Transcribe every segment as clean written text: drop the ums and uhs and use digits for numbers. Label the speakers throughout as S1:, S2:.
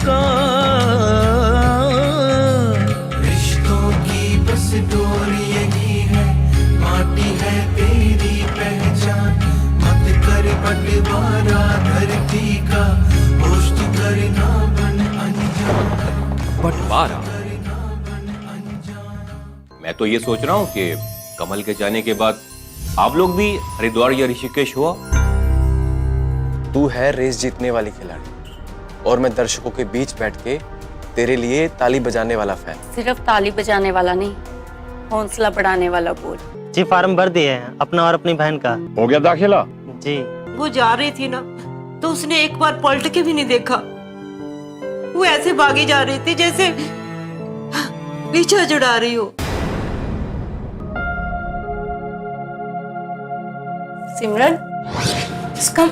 S1: का। रिश्तों की बस डोरी यही है, माटी है तेरी पहचान, मत कर बंटवारा धरती का, होश तू करना बन अनजान।
S2: बंटवारा? मैं तो ये सोच रहा हूँ कि कमल के जाने के बाद आप लोग भी हरिद्वार या ऋषिकेश हुआ।
S3: तू है रेस जीतने वाली खिलाड़ी और मैं दर्शकों के बीच बैठ के तेरे लिए ताली बजाने वाला फैन।
S4: सिर्फ ताली बजाने वाला नहीं, हौसला बढ़ाने वाला बोल।
S5: जी फार्म भर दिए हैं, अपना और अपनी बहन का।
S6: हो गया दाखिला?
S5: जी।
S7: वो जा रही थी ना, तो उसने एक बार पलट के भी नहीं देखा। वो ऐसे भागी जा रही थी जैसे पीछे जुड़ा रही हो।
S4: सिमरन, इसका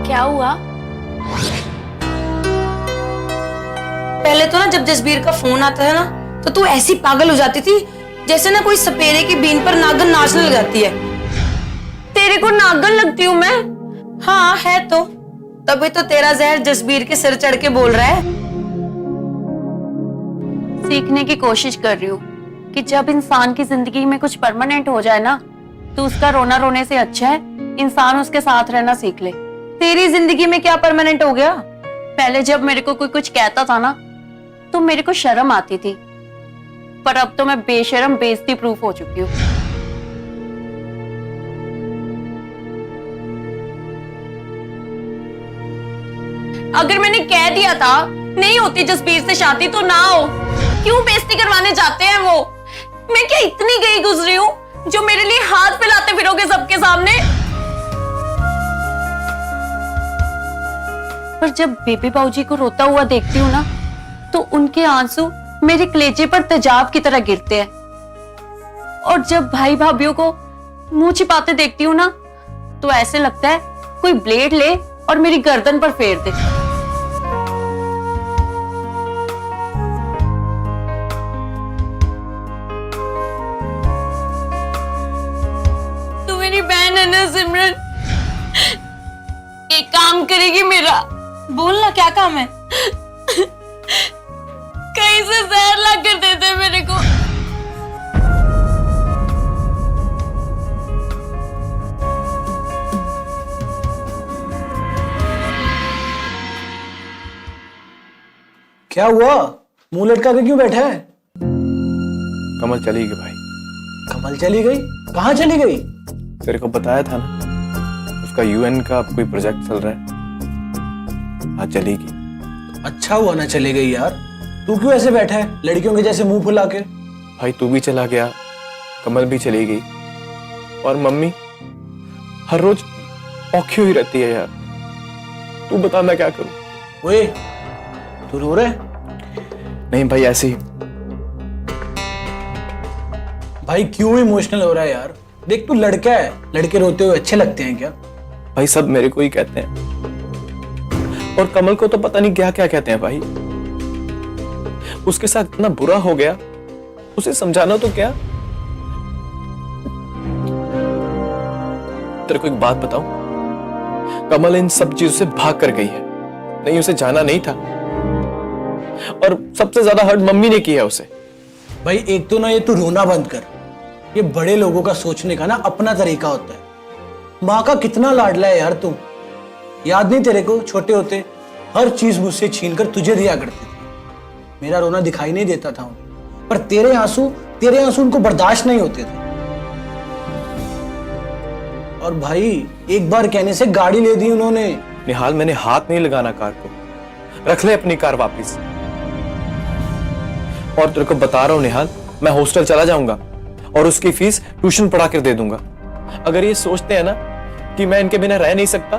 S4: क्या हुआ?
S8: पहले तो ना जब जसबीर का फोन आता है ना तो तू ऐसी पागल हो जाती थी जैसे ना कोई सपेरे की बीन पर नागन नाचने लग जाती है।
S4: तेरे को नागन लगती हूँ मैं?
S8: हाँ है तो, तभी तो तेरा जहर जसबीर के सिर चढ़ के बोल रहा है।
S4: सीखने की कोशिश कर रही हूँ कि जब इंसान की जिंदगी में कुछ परमानेंट हो जाए ना, तो उसका रोना रोने से अच्छा है इंसान उसके साथ रहना सीख ले।
S8: तेरी जिंदगी में क्या परमानेंट हो गया?
S4: पहले जब मेरे को कोई कुछ कहता था ना, तो मेरे को शर्म आती थी, पर अब तो मैं बेशर्म बेइज्जती प्रूफ हो चुकी हूँ। अगर मैंने कह दिया था नहीं होती जसबीर से शादी तो ना हो, क्यों बेइज्जती करवाने जाते हैं वो? मैं क्या इतनी गई गुजरी हूँ जो मेरे लिए हाथ फैलाते फिरोगे सबके सामने? पर जब बेबी बाऊजी को रोता हुआ देखती हूँ ना, तो उनके आंसू मेरे कलेजे पर तेजाब की तरह गिरते हैं। और जब भाई भाभीओं को मुंह छिपाते देखती हूँ ना, तो ऐसे लगता है कोई ब्लेड ले और मेरी गर्दन पर फेर दे। तू मेरी बहन है ना सिमरन, एक काम करेगी मेरा?
S8: बोल ना, क्या काम है?
S4: कहीं से जहर ला कर दे दे मेरे को।
S9: क्या हुआ? मुंह लटका के क्यों बैठा है?
S3: कमल चली गई भाई।
S9: कमल चली गई? कहाँ चली गई?
S3: तेरे को बताया था ना, उसका यूएन का कोई प्रोजेक्ट चल रहा है। हाँ चली गई।
S9: अच्छा हुआ ना चली गई यार। तू क्यों ऐसे बैठा है लड़कियों के जैसे मुंह फुला के?
S3: भाई तू भी चला गया, कमल भी चली गई, और मम्मी हर रोज औखी हुई रहती है यार। तू बता मैं क्या करूं?
S9: ओए, तू रो रहा है?
S3: नहीं भाई ऐसे ही।
S9: भाई क्यों इमोशनल हो रहा है यार? देख तू लड़का है, लड़के रोते हुए अच्छे लगते हैं क्या?
S3: भाई सब मेरे को ही कहते हैं, और कमल को तो पता नहीं क्या क्या कहते हैं भाई। उसके साथ इतना बुरा हो गया, उसे समझाना तो क्या। तेरे को एक बात बताऊं, कमल इन सब चीजों से भाग कर गई है। नहीं, उसे जाना नहीं था, और सबसे ज्यादा हर्ट मम्मी ने किया उसे।
S9: भाई एक तो ना ये तू रोना बंद कर। ये बड़े लोगों का सोचने का ना अपना तरीका होता है। माँ का कितना लाडला है यार तू। याद नहीं तेरे को, छोटे होते हर चीज मुझसे छीन कर तुझे दिया करती थी। मेरा रोना दिखाई नहीं देता था उन्हें, पर तेरे आंसू उनको बर्दाश्त नहीं होते थे। और भाई एक बार कहने से गाड़ी ले दी उन्होंने।
S3: निहाल मैंने हाथ नहीं लगाना कार को, रख ले अपनी कार वापस। और तेरे को बता रहा हूं निहाल, मैं हॉस्टल चला जाऊंगा और उसकी फीस ट्यूशन पढ़ा कर दे दूंगा। अगर ये सोचते हैं ना कि मैं इनके बिना रह नहीं सकता,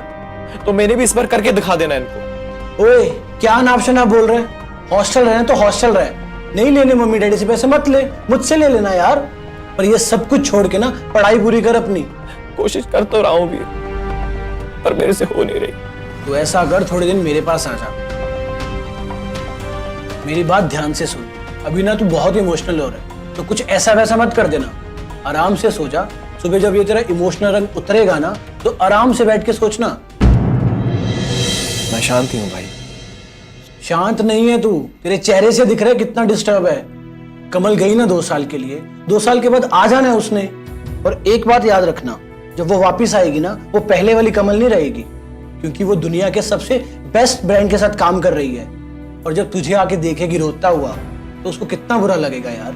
S3: तो मैंने भी इस बार करके दिखा देना इनको।
S9: ओए क्या नाप शनाप बोल रहे हैं? हॉस्टल रहना तो हॉस्टल रहे, नहीं लेने मम्मी डैडी से पैसे मत ले, मुझसे ले लेना यार। पर ये सब कुछ छोड़ के ना पढ़ाई पूरी कर अपनी।
S3: कोशिश कर तो रहा हूं वीर, पर मेरे से हो नहीं रही।
S9: तो ऐसा कर, थोड़े दिन मेरे पास आ जा। मेरी बात ध्यान से सुन। अभी ना तू बहुत इमोशनल हो रहा है, तो कुछ ऐसा वैसा मत कर देना। आराम से सो जा। सुबह जब ये तेरा इमोशनल रंग उतरेगा ना, तो आराम से बैठ के सोचना।
S3: मैं शांत ही हूं भाई।
S9: शांत नहीं है तू, तेरे चेहरे से दिख रहा है कितना डिस्टर्ब है। कमल गई ना 2 साल के लिए, 2 साल के बाद आ जाना है उसने। और एक बात याद रखना, जब वो वापस आएगी ना, वो पहले वाली कमल नहीं रहेगी, क्योंकि वो दुनिया के सबसे बेस्ट ब्रांड के साथ काम कर रही है। और जब तुझे आके देखेगी रोता हुआ, तो उसको कितना बुरा लगेगा यार।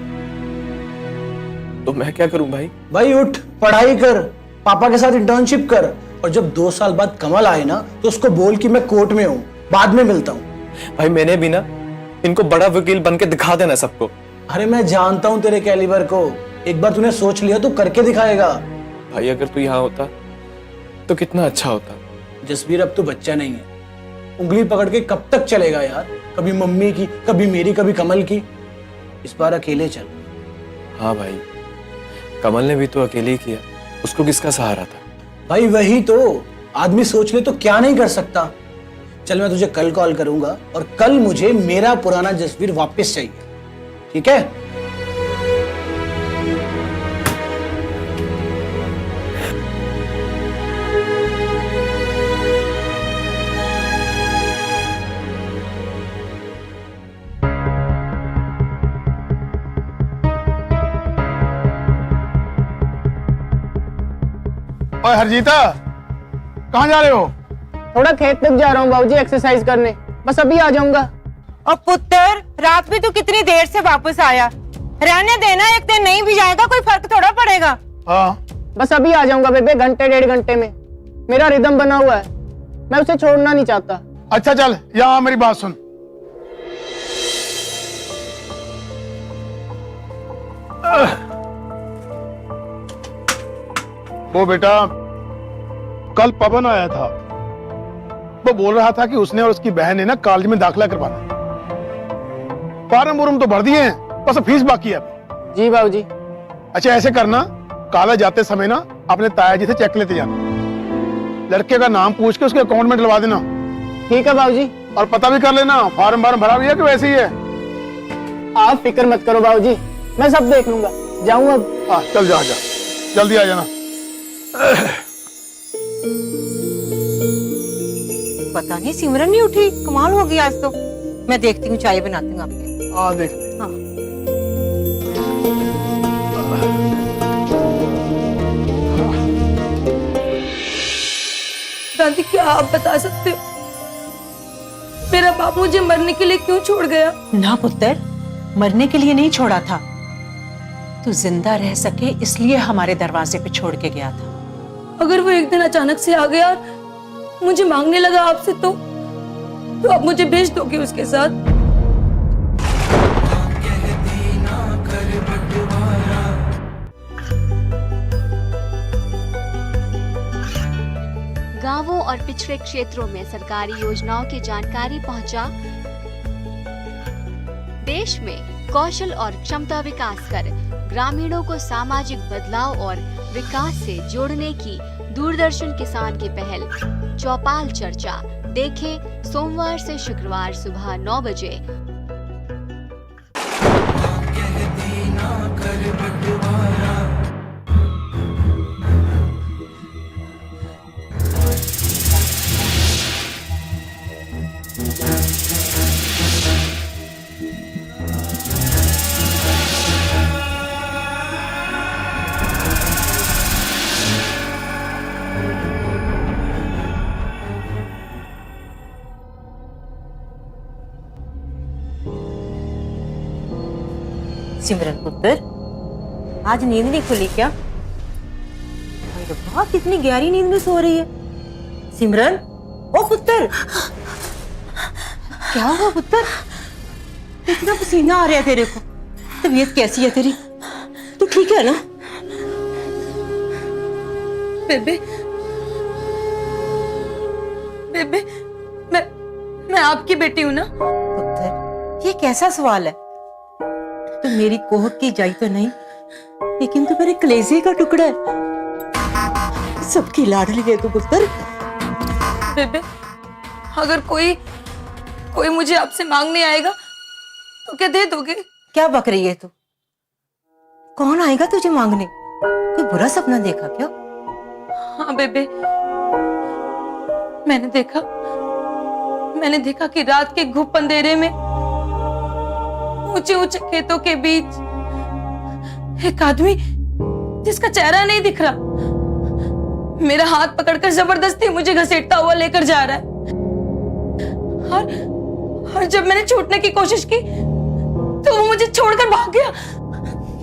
S3: तो मैं क्या करूं भाई?
S9: भाई उठ, पढ़ाई कर, पापा के साथ इंटर्नशिप कर, और जब 2 साल बाद कमल आए ना, तो उसको बोल कि मैं कोर्ट में हूं, बाद में मिलता हूं।
S3: भाई मैंने भी ना इनको बड़ा वकील बन के दिखा देना सबको।
S9: अरे मैं जानता हूं तेरे कैलिबर को। एक बार तूने सोच लिया तो करके दिखाएगा।
S3: भाई अगर तू यहाँ होता तो कितना अच्छा होता।
S9: जसबीर, अब तू बच्चा नहीं है। उंगली पकड़ के कब तक चलेगा यार? कभी मम्मी की, कभी मेरी, कभी कमल की। इस बार अकेले चल।
S3: हाँ भाई, कमल ने भी तो अकेले ही किया, उसको किसका सहारा था?
S9: भाई वही तो, आदमी सोच ले तो क्या नहीं कर सकता। चल मैं तुझे कल कॉल करूंगा, और कल मुझे मेरा पुराना जसबीर वापस चाहिए, ठीक है?
S6: ओए हरजीता, कहाँ जा रहे हो?
S10: थोड़ा खेत तक जा रहा हूँ बाबूजी, एक्सरसाइज करने। बस अभी आ जाऊंगा।
S7: और पुत्र, रात भी तू कितनी देर से वापस आया? रहने देना, एक दिन नहीं भी जाएगा कोई फर्क थोड़ा पड़ेगा।
S6: हाँ,
S10: बस अभी आ जाऊंगा बेबे, घंटे 1.5 घंटे में। मेरा रिदम बना हुआ है, मैं उसे छोड़ना नहीं चाहता।
S6: अच्छा चल, यहाँ मेरी बात सुन। वो बेटा, कल पवन आया था। वो बोल रहा था कि उसने और उसकी बहन ने ना कॉलेज में दाखिला करवाना है। फॉर्म वॉर्म तो भर दिए हैं, बस फीस बाकी है अभी।
S10: जी बाबूजी।
S6: अच्छा ऐसे करना, कॉलेज जाते समय ना अपने ताया जी से चेक लेते जाना। लड़के का नाम पूछ के उसके अकाउंट में डलवा देना।
S10: ठीक है बाबूजी।
S6: और पता भी कर लेना फॉर्म भरा हुआ है कि वैसे ही है।
S10: आप फिक्र मत करो बाबूजी, मैं सब देख लूंगा। जाऊँ अब?
S6: हाँ चल जा, जल्दी आ जाना।
S7: पता नहीं सिमरन नहीं उठी, कमाल हो गई आज तो। मैं देखती हूँ, चाय बनाती हूँ आपके।
S6: हाँ देख।
S7: हाँ।
S8: दादी, क्या आप बता सकते हो मेरा बाप मुझे मरने के लिए क्यों छोड़ गया?
S11: ना पुत्र, मरने के लिए नहीं छोड़ा था, तू जिंदा रह सके इसलिए हमारे दरवाजे पे छोड़ के गया था।
S8: अगर वो एक दिन अचानक से आ गया, मुझे मांगने लगा आपसे, तो आप मुझे भेज दोगे उसके साथ?
S12: गांवों और पिछड़े क्षेत्रों में सरकारी योजनाओं की जानकारी पहुंचा। देश में कौशल और क्षमता विकास कर ग्रामीणों को सामाजिक बदलाव और विकास से जोड़ने की दूरदर्शन किसान की पहल चौपाल चर्चा देखें सोमवार से शुक्रवार सुबह 9 बजे।
S7: सिमरन पुत्र, आज नींद नहीं खुली क्या? अरे वाह, कितनी गहरी नींद में सो रही है। सिमरन, ओ पुत्र, क्या हुआ पुत्र? इतना पसीना आ रहा है तेरे को, तबीयत कैसी है तेरी? तू ठीक है ना?
S8: बेबे, बेबे, मैं आपकी बेटी हूं ना?
S7: पुत्र, ये कैसा सवाल है? तू मेरी कोख की जाई तो नहीं, लेकिन तू मेरे कलेजे का टुकड़ा है।
S11: सबकी लाडली है तू पुत्र।
S8: बेबे, अगर कोई मुझे आपसे मांगने आएगा तो क्या दे दोगे?
S11: क्या बक रही है तू? कौन आएगा तुझे मांगने? कोई बुरा सपना देखा क्या?
S8: हाँ बेबे, मैंने देखा कि रात के घुप अंधेरे में ऊंचे ऊंचे खेतों के बीच एक आदमी जिसका चेहरा नहीं दिख रहा मेरा हाथ पकड़कर जबरदस्ती मुझे घसीटता हुआ लेकर जा रहा है। और जब मैंने छूटने की कोशिश की तो वो मुझे छोड़कर भाग गया।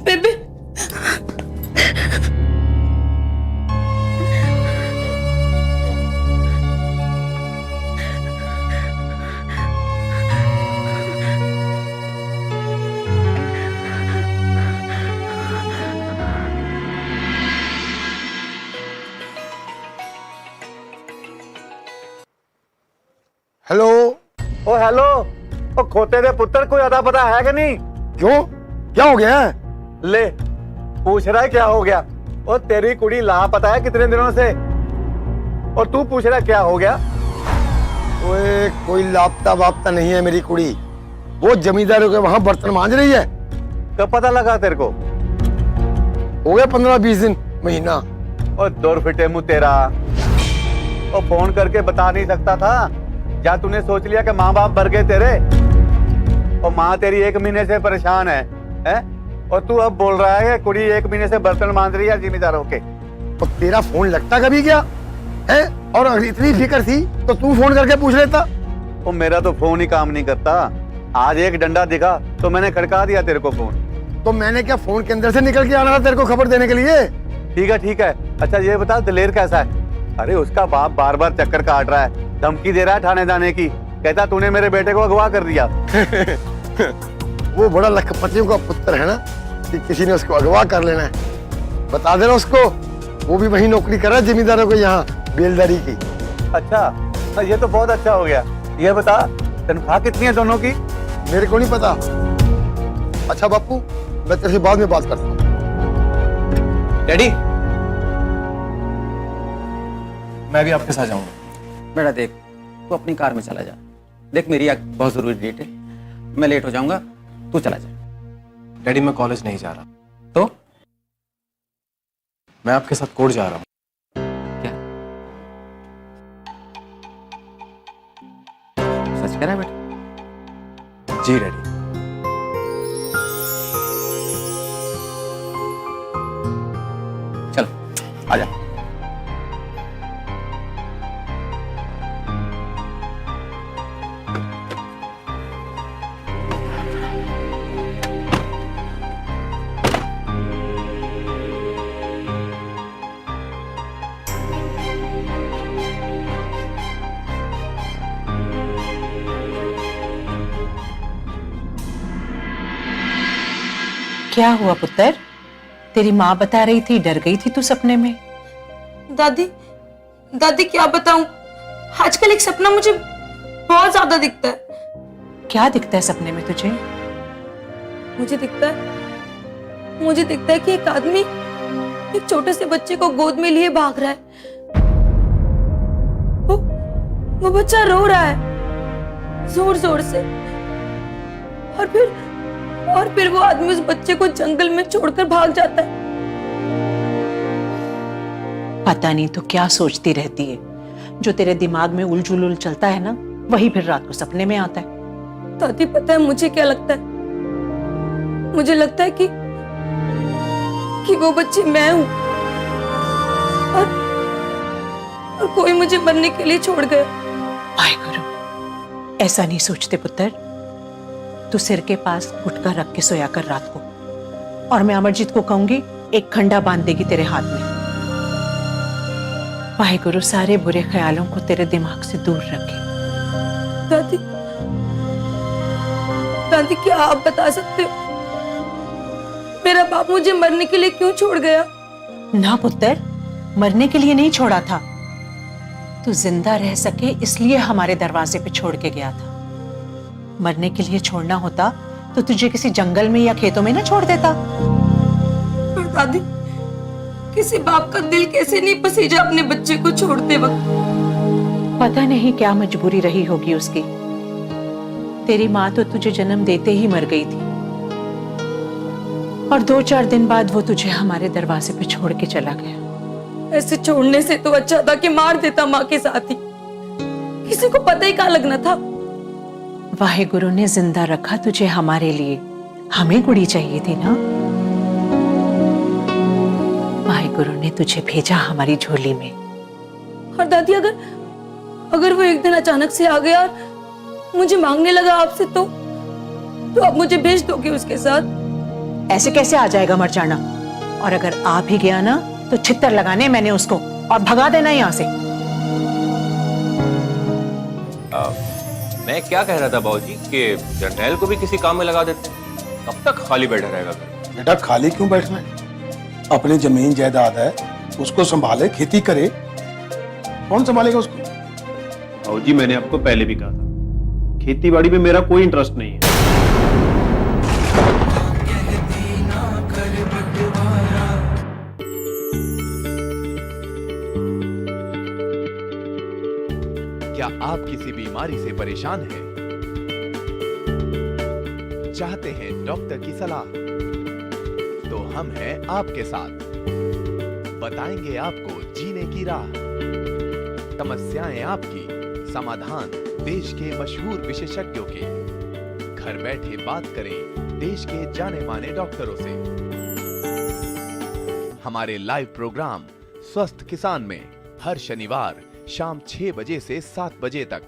S8: बेबे,
S6: हेलो।
S13: ओ हेलो, ओ खोते दे पुत्र, कोई अता पता है कि नहीं?
S6: क्यों, क्या हो गया है?
S13: ले पूछ रहा है क्या हो गया? ओ तेरी कुड़ी लापता है कितने दिनों से, और तू पूछ रहा है क्या हो गया?
S6: ओए, कोई लापता वापता नहीं है मेरी कुड़ी, वो जमींदारों के वहां बर्तन मांज रही है।
S13: कब पता लगा तेरे को?
S6: हो गया 15-20 दिन, महीना।
S13: ओ दूर फिटे मुंह तेरा, ओ फोन करके बता नहीं सकता था? या तूने सोच लिया कि माँ बाप मर गए तेरे, और माँ तेरी 1 महीने से परेशान है? और तू अब बोल रहा है कि कुड़ी 1 महीने से बर्तन मांज रही है जिम्मेदारों के।
S6: तो तेरा फोन लगता कभी क्या है? और अगर इतनी फिक्र थी तो तू फोन करके पूछ लेता।
S13: ओ मेरा तो फोन ही काम नहीं करता, आज एक डंडा दिखा तो मैंने खड़का दिया तेरे को फोन।
S6: तो मैंने क्या फोन के अंदर से निकल के आना था तेरे को खबर देने के लिए?
S13: ठीक है। अच्छा ये बता, दिलेर कैसा है? अरे उसका बाप बार बार चक्कर काट रहा है, धमकी दे रहा है थाने जाने की, कहता तूने मेरे बेटे को अगवा कर दिया।
S6: वो बड़ा लखपतियों का पुत्र है ना, कि किसी ने उसको अगवा कर लेना है। बता देना उसको, वो भी वही नौकरी कर रहा है जिम्मेदारों को यहाँ बेलदारी की।
S13: अच्छा, ये तो बहुत अच्छा हो गया। ये बता तनख्वाह कितनी है दोनों की?
S6: मेरे को नहीं पता। अच्छा बापू, मैं तेरे से बाद में बात करता हूँ।
S3: डैडी, मैं भी आपके साथ जाऊंगा।
S14: बेटा देख, तू अपनी कार में चला जा। देख मेरी बहुत जरूरी डेट है, मैं लेट हो जाऊंगा, तू चला जा।
S3: डैडी, मैं कॉलेज नहीं जा रहा।
S14: तो
S3: मैं आपके साथ कोर्ट जा रहा हूँ।
S14: क्या सच कह रहा है बेटा?
S3: जी डैडी।
S14: चल आजा।
S11: क्या हुआ पुत्र? तेरी माँ बता रही थी डर गई थी तू सपने में।
S8: दादी क्या बताऊं, आजकल एक सपना मुझे बहुत ज्यादा दिखता है।
S11: क्या दिखता है सपने में तुझे?
S8: मुझे दिखता है कि एक आदमी एक छोटे से बच्चे को गोद में लिए भाग रहा है। वो बच्चा रो रहा है जोर जोर से, और फिर वो आदमी उस बच्चे को जंगल में छोड़कर भाग जाता है।
S11: पता नहीं तो क्या सोचती रहती है, जो तेरे दिमाग में उलझुल चलता है ना, वही फिर रात को सपने में आता है।
S8: दादी पता है मुझे क्या लगता है? मुझे लगता है कि वो बच्ची मैं हूं, और कोई मुझे मरने के लिए छोड़ गया।
S11: वाहेगुरु, ऐसा नहीं सोचते पुत्र। तू सिर के पास गुटका रख के सोया कर रात को, और मैं अमरजीत को कहूंगी एक खंडा बांध देगी तेरे हाथ में। वाहेगुरु सारे बुरे ख्यालों को तेरे दिमाग से दूर रखे।
S8: दादी क्या आप बता सकते हो मेरा बाप मुझे मरने के लिए क्यों छोड़ गया?
S11: ना पुत्र, मरने के लिए नहीं छोड़ा था, तू जिंदा रह सके इसलिए हमारे दरवाजे पे छोड़ के गया था। मरने के लिए छोड़ना होता तो तुझे किसी जंगल में या खेतों में ना छोड़ देता।
S8: दादी किसी बाप का दिल कैसे नहीं पसीजा अपने बच्चे को छोड़ते वक्त।
S11: पता नहीं क्या मजबूरी रही होगी उसकी। तेरी माँ तो तुझे जन्म देते ही मर गई थी और 2-4 दिन बाद वो तुझे हमारे दरवाजे पे छोड़ के चला गया।
S8: ऐसे छोड़ने से तो अच्छा था कि मार देता माँ के साथ ही, किसी को पता ही कहाँ लगना था।
S11: वाहे गुरु ने जिंदा रखा तुझे हमारे लिए, हमें गुड़ी चाहिए थी ना। वाहे गुरु ने तुझे भेजा हमारी झोली में।
S8: और दादी अगर वो एक दिन अचानक से आ गया और मुझे मांगने लगा आपसे, तो आप मुझे भेज दोगे उसके साथ?
S11: ऐसे कैसे आ जाएगा मर जाना? और अगर आ भी गया ना तो छित्तर लगाने मैंने उसको और भगा देना यहाँ से।
S2: मैं क्या कह रहा था बाबूजी कि जरनैल को भी किसी काम में लगा देते, कब तक खाली बैठा रहेगा?
S6: बेटा खाली क्यों बैठना है? अपनी जमीन जायदाद है, उसको संभाले, खेती करे। कौन संभालेगा उसको?
S3: जी मैंने आपको पहले भी कहा था, खेती बाड़ी में मेरा कोई इंटरेस्ट नहीं है।
S1: क्या आप किसी बीमारी से परेशान हैं? चाहते हैं डॉक्टर की सलाह? तो हम हैं आपके साथ, बताएंगे आपको जीने की राह। समस्याएं आपकी, समाधान देश के मशहूर विशेषज्ञों के। घर बैठे बात करें देश के जाने माने डॉक्टरों से। हमारे लाइव प्रोग्राम स्वस्थ किसान में हर शनिवार शाम 6 बजे से 7 बजे तक।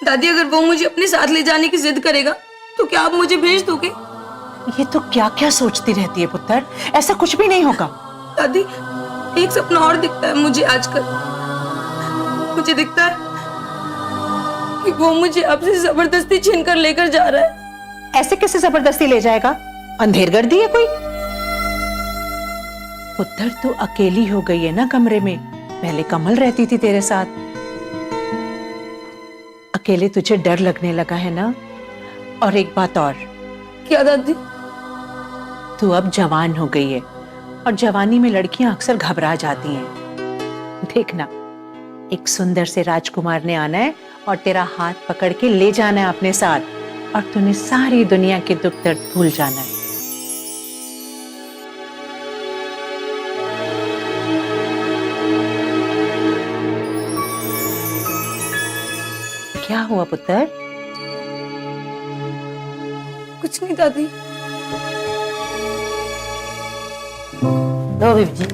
S8: दादी अगर वो मुझे अपने साथ ले जाने की जिद करेगा तो क्या आप मुझे भेज दोगे?
S11: ये तो क्या क्या सोचती रहती है पुत्र, ऐसा कुछ भी नहीं होगा।
S8: दादी एक सपना और दिखता है मुझे आजकल। मुझे दिखता है कि वो मुझे आपसे जबरदस्ती छीन कर लेकर जा रहा है।
S11: ऐसे कैसे जबरदस्ती ले जाएगा? अंधेर गर्दी है कोई? पुत्र तू अकेली हो गई है ना कमरे में, पहले कमल रहती थी तेरे साथ। अकेले तुझे डर लगने लगा है ना? और एक बात और।
S8: क्या दादी?
S11: तू अब जवान हो गई है और जवानी में लड़कियां अक्सर घबरा जाती हैं। देखना, एक सुंदर से राजकुमार ने आना है और तेरा हाथ पकड़ के ले जाना है अपने साथ, और तूने सारी दुनिया के दुख दर्द भूल जाना है। क्या हुआ पुत्र?
S8: कुछ नहीं दादी।
S15: लो बीबी जी।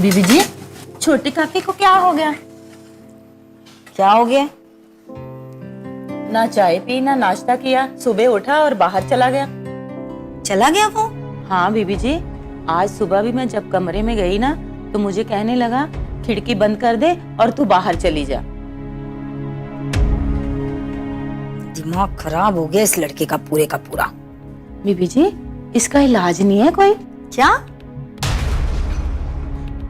S15: बीबी जी, छोटी काकी को क्या हो गया? क्या हो गया? ना चाय पी ना नाश्ता किया, सुबह उठा और बाहर चला गया। चला गया वो? हाँ बीबी जी, आज सुबह भी मैं जब कमरे में गई ना तो मुझे कहने लगा खिड़की बंद कर दे और तू बाहर चली जा।
S16: दिमाग खराब हो गया इस लड़के का पूरे का पूरा।
S15: बीबी जी, इसका इलाज नहीं है कोई?
S16: क्या?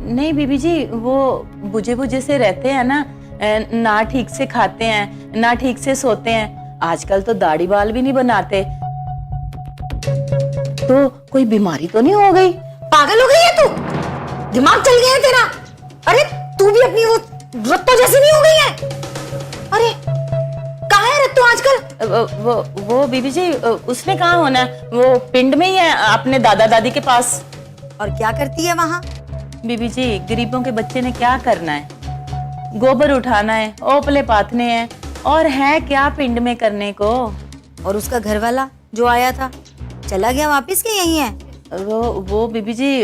S15: नहीं बीबी जी, वो बुझे बुझे से रहते हैं ना ठीक से खाते हैं, ना ठीक से सोते हैं, आजकल तो दाढ़ी बाल भी नहीं बनाते। तो कोई बीमारी तो नहीं हो गई?
S16: पागल हो गई है तू? दिमाग चल गया है तेरा? अरे तू भी अपनी वो रत्तो जैसी नहीं हो गई है? अरे कहाँ है रत्तो आजकल?
S15: वो बीबी जी, उसने कहाँ होना, वो पिंड में ही है अपने दादा दादी के पास।
S16: और क्या करती है वहाँ?
S15: बीबी जी, गरीबों के बच्चे ने क्या करना है, गोबर उठाना है, ओपले पाथने हैं, और है क्या पिंड में करने को।
S16: और उसका घर वाला जो आया था चला गया वापिस के यही है?
S15: वो बीबी जी,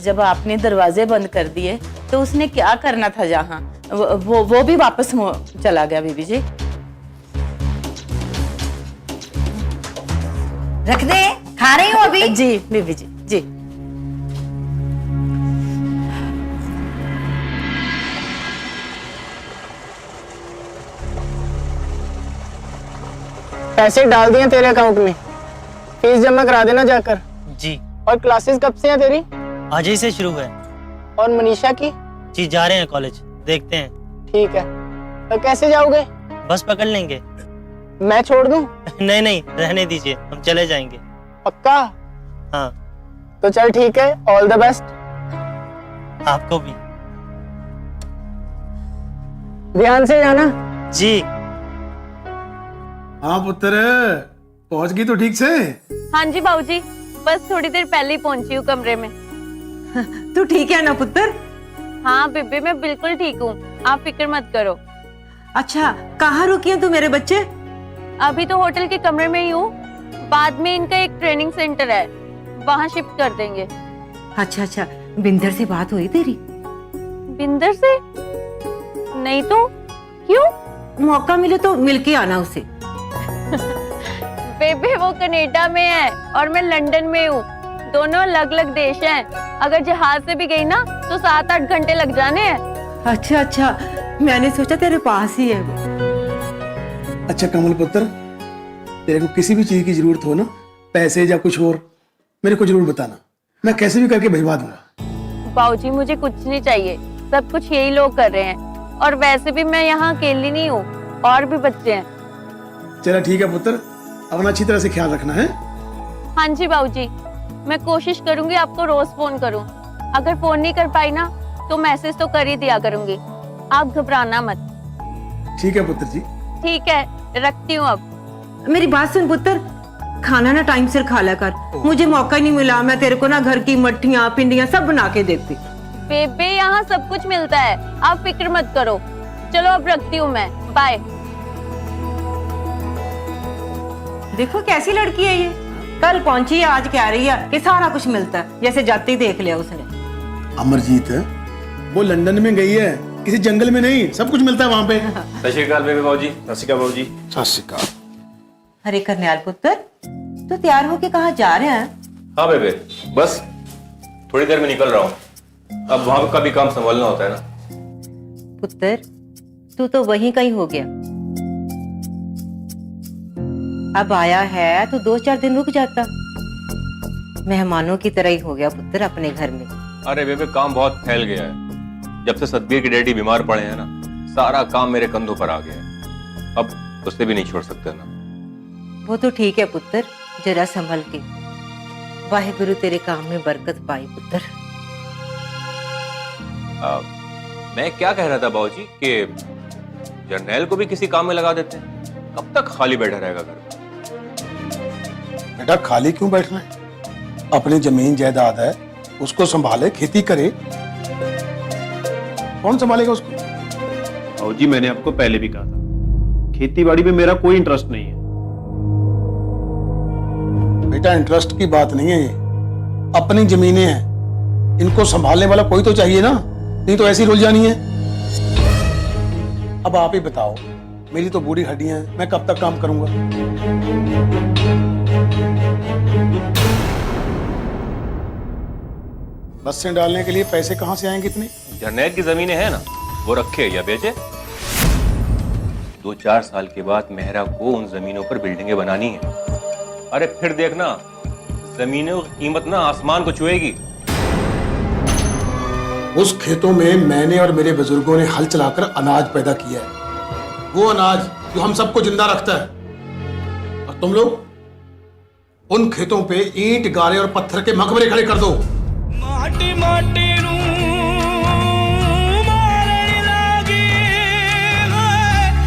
S15: जब आपने दरवाजे बंद कर दिए तो उसने क्या करना था जहाँ, वो भी वापस चला गया बीबी जी।
S16: रख दे, खा रही हूँ अभी।
S15: जी बीबी जी, जी।
S10: पैसे डाल दिए तेरे अकाउंट में, फीस जमा करा देना जाकर।
S5: जी।
S10: और क्लासेस कब से हैं तेरी?
S5: आज ही से शुरू है।
S10: और मनीषा की?
S5: जी जा रहे हैं कॉलेज, देखते हैं।
S10: ठीक है, तो कैसे जाओगे?
S5: बस पकड़ लेंगे।
S10: मैं छोड़ दूं?
S5: नहीं नहीं, रहने दीजिए, हम चले जाएंगे।
S10: पक्का?
S5: हाँ।
S10: तो चल ठीक है, ऑल द बेस्ट।
S5: आपको भी।
S10: ध्यान से जाना।
S5: जी।
S6: हाँ पुत्र, पहुंच गई तो ठीक से?
S4: हाँ जी बाबूजी, बस थोड़ी देर पहले ही पहुंची हूँ कमरे में।
S15: तू ठीक है ना पुत्र?
S4: हाँ बेबे, मैं बिल्कुल ठीक हूँ, आप फिक्र मत करो।
S15: अच्छा, कहाँ रुकी है तू मेरे बच्चे?
S4: अभी तो होटल के कमरे में ही हूँ, बाद में इनका एक ट्रेनिंग सेंटर है, वहाँ शिफ्ट कर देंगे।
S15: अच्छा अच्छा, बिंदर से बात हुई तेरी?
S4: बिंदर से? नहीं तो, क्यों?
S15: मौका मिले तो मिलके आना उसे।
S4: बेबे वो कनाडा में है और मैं लंदन में हूँ, दोनों अलग अलग देश हैं। अगर जहाज से भी गई ना तो 7-8 घंटे लग जाने हैं।
S15: अच्छा अच्छा, मैंने सोचा तेरे पास ही है।
S6: अच्छा कमल पुत्र, तेरे को किसी भी चीज की जरूरत हो ना, पैसे या कुछ और, मेरे को जरूर बताना, मैं कैसे भी करके भिजवा दूंगा।
S4: बाबूजी मुझे कुछ नहीं चाहिए, सब कुछ यही लोग कर रहे हैं, और वैसे भी मैं यहाँ अकेली नहीं हूँ, और भी बच्चे हैं।
S6: चलो ठीक है पुत्र, अपना अच्छी तरह से ख्याल रखना है।
S4: हाँ जी बाबूजी, मैं कोशिश करूंगी आपको रोज फोन करूं। अगर फोन नहीं कर पाई ना तो मैसेज तो कर ही दिया करूंगी, आप घबराना मत।
S6: ठीक है पुत्र जी।
S4: ठीक है, रखती हूँ अब।
S15: मेरी बात सुन पुत्र, खाना ना टाइम से खा लिया कर। मुझे मौका नहीं मिला, मैं तेरे को ना घर की मट्ठियाँ पिंडियाँ सब बना के देती।
S4: बेबे यहाँ सब कुछ मिलता है, आप फिक्र मत करो। चलो अब रखती हूँ मैं, बाय।
S15: देखो कैसी लड़की है ये, कल पहुंची है, आज कह रही है कि सारा कुछ मिलता है, जैसे जाते ही देख लिया उसने।
S6: अमरजीत वो लंदन में गई है, किसी जंगल में नहीं, सब कुछ मिलता है वहाँ पे।
S2: सत श्री अकाल बेबे बाबूजी।
S3: सत श्री अकाल बाबूजी।
S6: सत श्री अकाल।
S15: अरे करनैल पुत्र, तू तैयार होके कहाँ जा रहे हैं?
S2: हाँ बेबे, बस थोड़ी देर में निकल रहा हूँ, अब वहां का भी काम संभालना होता है ना।
S15: पुत्र, तू तो वहीं कहीं हो गया, अब आया है तो 2-4 दिन रुक जाता, मेहमानों की तरह ही हो गया पुत्र अपने घर में।
S2: अरे बेबे काम बहुत फैल गया है, जब से सतबीर के डैडी बीमार पड़े हैं ना, सारा काम मेरे कंधों पर आ गया है, अब उससे भी नहीं छोड़ सकते ना।
S15: वो तो ठीक है पुत्र, जरा संभल के, वाहेगुरु तेरे काम में बरकत पाए पुत्र।
S2: मैं क्या कह रहा था बाबूजी कि जर्नैल को भी किसी काम में लगा देते हैं, कब तक खाली बैठा रहेगा घर में?
S6: बेटा खाली क्यों बैठना है, अपनी जमीन जायदाद है, उसको संभाले, खेती करे। कौन संभालेगा उसको?
S3: बाबूजी मैंने आपको पहले भी कहा था, खेती बाड़ी में मेरा कोई इंटरेस्ट नहीं है।
S6: बेटा इंटरेस्ट की बात नहीं है ये, अपनी जमीनें हैं, इनको संभालने वाला कोई तो चाहिए ना, नहीं तो ऐसी रुल जानी है। अब आप ही बताओ, मेरी तो बूढ़ी हड्डियां हैं, मैं कब तक काम करूंगा? बस से डालने के लिए पैसे कहां से आएंगे इतने?
S2: जर्नैल की जमीनें हैं ना, वो रखे या बेचे। 2-4 साल के बाद मेहरा को उन जमीनों पर बिल्डिंगें बनानी है। अरे फिर देखना, जमीनों की कीमत ना आसमान को छुएगी।
S6: उस खेतों में मैंने और मेरे बुजुर्गों ने हल चलाकर अनाज पैदा किया है, वो अनाज जो हम सबको जिंदा रखता है। और तुम लोग उन खेतों पे ईंट, गारे और पत्थर के मकबरे खड़े कर दो।
S17: माटी माटी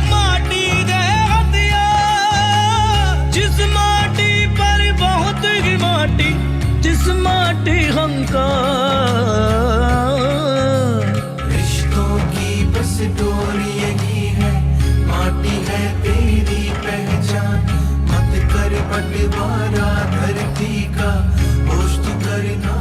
S17: माटी दे हदिया, जिस माटी पर बहुत ही माटी, जिस माटी हमका रिश्तों की बस डोरी यही है, माटी है तेरी पहचान, मत कर बंटवारा धरती का, होश तू करना।